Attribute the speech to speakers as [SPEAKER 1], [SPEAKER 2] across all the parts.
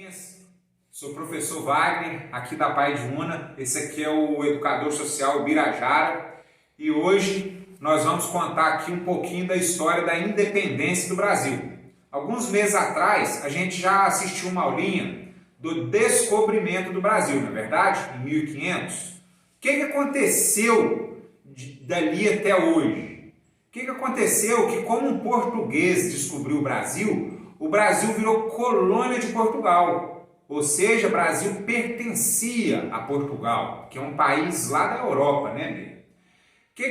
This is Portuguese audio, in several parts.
[SPEAKER 1] Parabéns, sou o professor Wagner, aqui da Pai de Una. Esse aqui é o educador social Birajara e hoje nós vamos contar aqui um pouquinho da história da independência do Brasil. Alguns meses atrás a gente já assistiu uma aulinha do descobrimento do Brasil, não é verdade? Em 1500. O que aconteceu dali até hoje? O que aconteceu que, como um português descobriu o Brasil virou colônia de Portugal. Ou seja, o Brasil pertencia a Portugal, que é um país lá da Europa, né? O que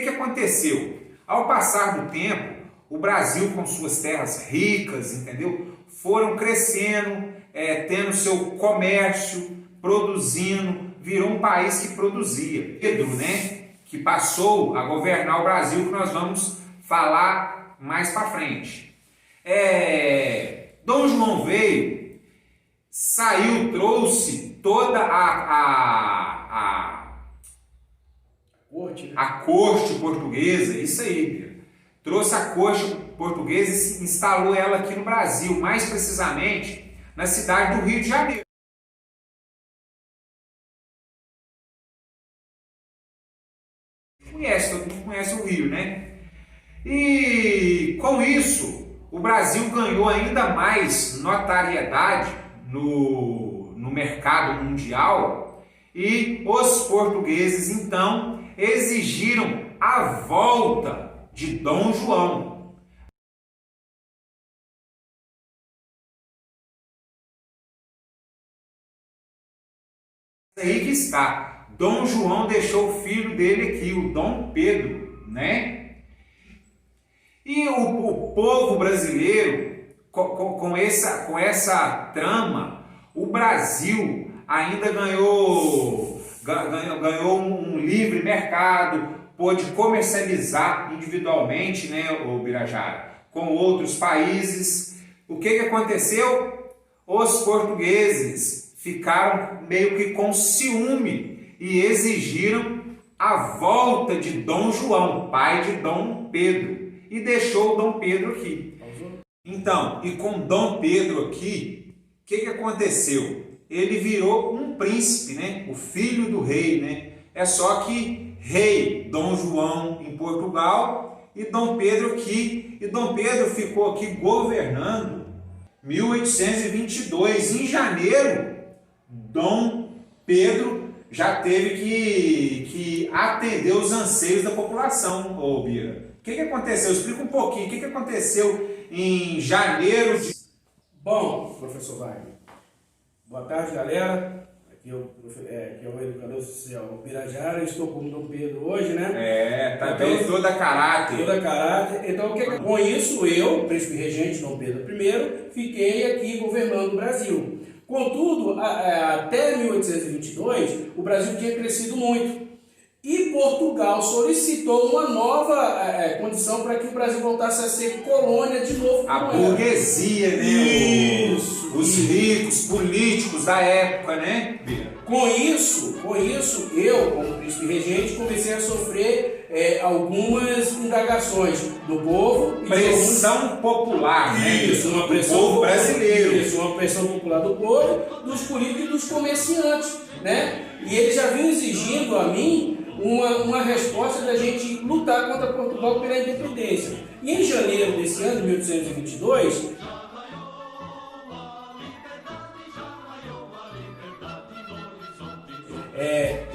[SPEAKER 1] aconteceu? Ao passar do tempo, o Brasil, com suas terras ricas, entendeu? Foram crescendo, tendo seu comércio, produzindo, virou um país que produzia. Pedro, né? Que passou a governar o Brasil, que nós vamos falar mais para frente. Dom João veio, saiu, trouxe toda a corte portuguesa, isso aí, trouxe a corte portuguesa e instalou ela aqui no Brasil, mais precisamente na cidade do Rio de Janeiro. Todo mundo conhece o Rio, né? E com isso, o Brasil ganhou ainda mais notariedade no mercado mundial e os portugueses, então, exigiram a volta de Dom João. Aí que está. Dom João deixou o filho dele aqui, o Dom Pedro, né? E o povo brasileiro, com essa trama, o Brasil ainda ganhou um livre mercado, pôde comercializar individualmente, né, o Birajara, com outros países. O que aconteceu? Os portugueses ficaram meio que com ciúme e exigiram a volta de Dom João, pai de Dom Pedro, e deixou o Dom Pedro aqui. Então, e com Dom Pedro aqui, o que aconteceu? Ele virou um príncipe, né? O filho do rei, né? É só que rei Dom João em Portugal e Dom Pedro aqui. E Dom Pedro ficou aqui governando 1822. Em janeiro, Dom Pedro já teve que atender os anseios da população, ô Bira. O que aconteceu? Explica um pouquinho. O que aconteceu em janeiro de...
[SPEAKER 2] Bom, professor Wagner, boa tarde, galera. Aqui é o educador social Birajara. Estou com o Dom Pedro hoje, né?
[SPEAKER 1] Tá bem,
[SPEAKER 2] então,
[SPEAKER 1] toda caráter.
[SPEAKER 2] Toda caráter. Então, com isso, eu, príncipe regente Dom Pedro I, fiquei aqui governando o Brasil. Contudo, até 1822, o Brasil tinha crescido muito. E Portugal solicitou uma nova condição para que o Brasil voltasse a ser colônia de novo.
[SPEAKER 1] A burguesia, né?
[SPEAKER 2] Isso.
[SPEAKER 1] Os ricos, políticos da época, né?
[SPEAKER 2] Com isso, eu, como príncipe regente, comecei a sofrer algumas indagações do povo.
[SPEAKER 1] Pressão popular, né?
[SPEAKER 2] Isso, uma pressão
[SPEAKER 1] do povo brasileiro.
[SPEAKER 2] Isso, uma pressão popular do povo, dos políticos e dos comerciantes, né? E eles já vinham exigindo a mim uma resposta da gente lutar contra Portugal pela independência. E em janeiro desse ano, de 1822,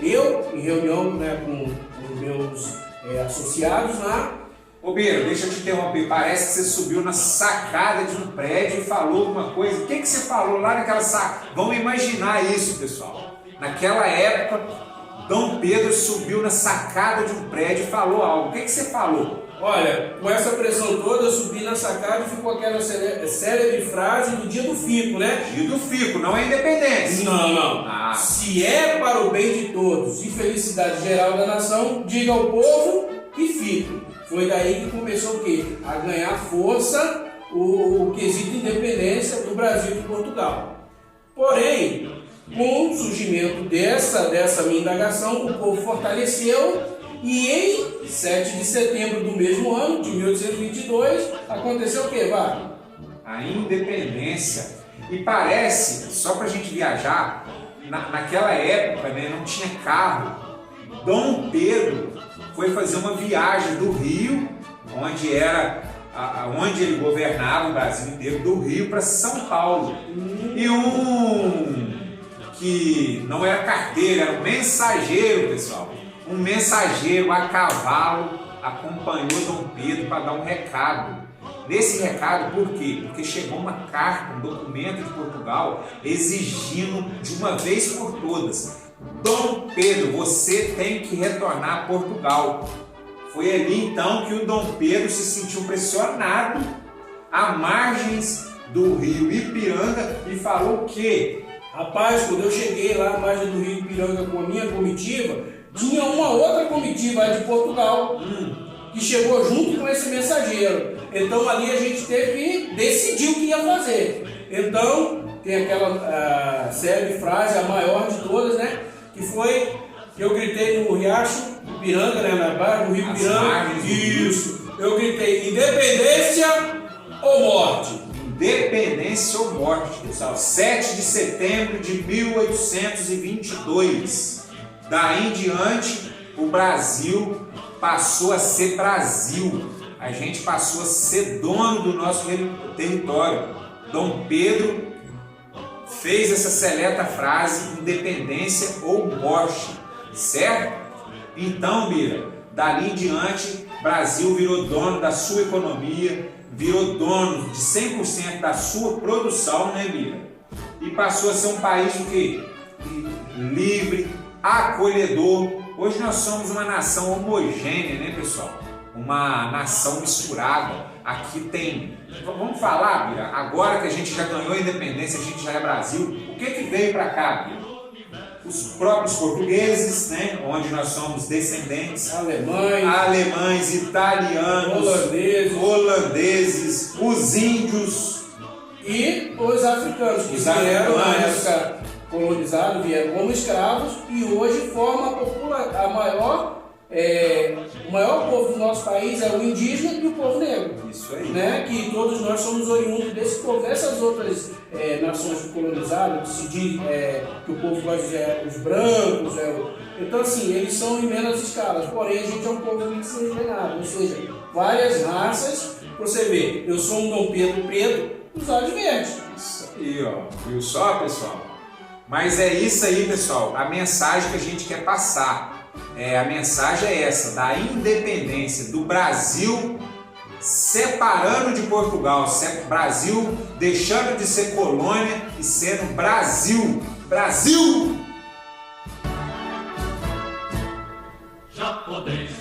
[SPEAKER 2] eu, em reunião, né, com os meus associados lá...
[SPEAKER 1] Ô Bira, deixa eu te interromper, parece que você subiu na sacada de um prédio e falou alguma coisa. O que você falou lá naquela sacada? Vamos imaginar isso, pessoal. Naquela época, Dom Pedro subiu na sacada de um prédio e falou algo. O que você falou?
[SPEAKER 2] Olha, com essa pressão toda, eu subi na sacada e ficou aquela célebre frase do dia do fico, né?
[SPEAKER 1] Dia do fico, não é independência.
[SPEAKER 2] Não. Se é para o bem de todos e felicidade geral da nação, diga ao povo que fique. Foi daí que começou o quê? A ganhar força o quesito independência do Brasil e de Portugal. Porém, com o surgimento dessa minha indagação, o povo fortaleceu e em 7 de setembro do mesmo ano, de 1822, aconteceu o quê, Wagner?
[SPEAKER 1] A independência. E parece, só para a gente viajar, naquela época, né, não tinha carro. Dom Pedro foi fazer uma viagem do Rio, onde ele governava o Brasil inteiro, do Rio para São Paulo. E um que não era carteiro, era um mensageiro, pessoal. Um mensageiro a cavalo acompanhou Dom Pedro para dar um recado. Nesse recado, por quê? Porque chegou uma carta, um documento de Portugal exigindo de uma vez por todas: Dom Pedro, você tem que retornar a Portugal. Foi ali então que o Dom Pedro se sentiu pressionado à margens do rio Ipiranga e falou que,
[SPEAKER 2] rapaz, quando eu cheguei lá à margem do rio Ipiranga com a minha comitiva, tinha uma outra comitiva de Portugal que chegou junto com esse mensageiro. Então ali a gente teve que decidir o que ia fazer. Então tem aquela célebre frase, a maior de todas, né? Que foi que eu gritei no Riacho Ipiranga, né? Na barra do rio Ipiranga. Isso. Eu gritei: independência ou morte?
[SPEAKER 1] Independência ou morte, pessoal. 7 de setembro de 1822. Daí em diante, o Brasil passou a ser Brasil. A gente passou a ser dono do nosso território. Dom Pedro fez essa seleta frase: independência ou morte, certo? Então, Bira, dali em diante, Brasil virou dono da sua economia, virou dono de 100% da sua produção, né, Bira? E passou a ser um país o quê? Livre, acolhedor. Hoje nós somos uma nação homogênea, né, pessoal? Uma nação misturada. Aqui tem... Vamos falar, Bira, agora que a gente já ganhou a independência, a gente já é Brasil, o que veio para cá, Bira? Os próprios portugueses, né, onde nós somos descendentes, alemães, italianos, holandeses, os índios
[SPEAKER 2] e os africanos, que vieram na época colonizados, vieram como escravos e hoje formam o maior povo do nosso país é o indígena e o povo negro.
[SPEAKER 1] Isso aí.
[SPEAKER 2] Né? Que todos nós somos oriundos desse povo. Essas outras nações colonizadas, que se diz que o povo gosta de os brancos, então assim, eles são em menos escalas, porém a gente é um povo miscigenado, ou seja, várias raças. Você vê, eu sou um Dom Pedro preto, os olhos verdes.
[SPEAKER 1] Isso aí, ó. Viu só, pessoal? Mas é isso aí, pessoal, a mensagem que a gente quer passar. A mensagem é essa, da independência do Brasil separando de Portugal, Brasil deixando de ser colônia e sendo Brasil. Brasil!
[SPEAKER 3] Japonês.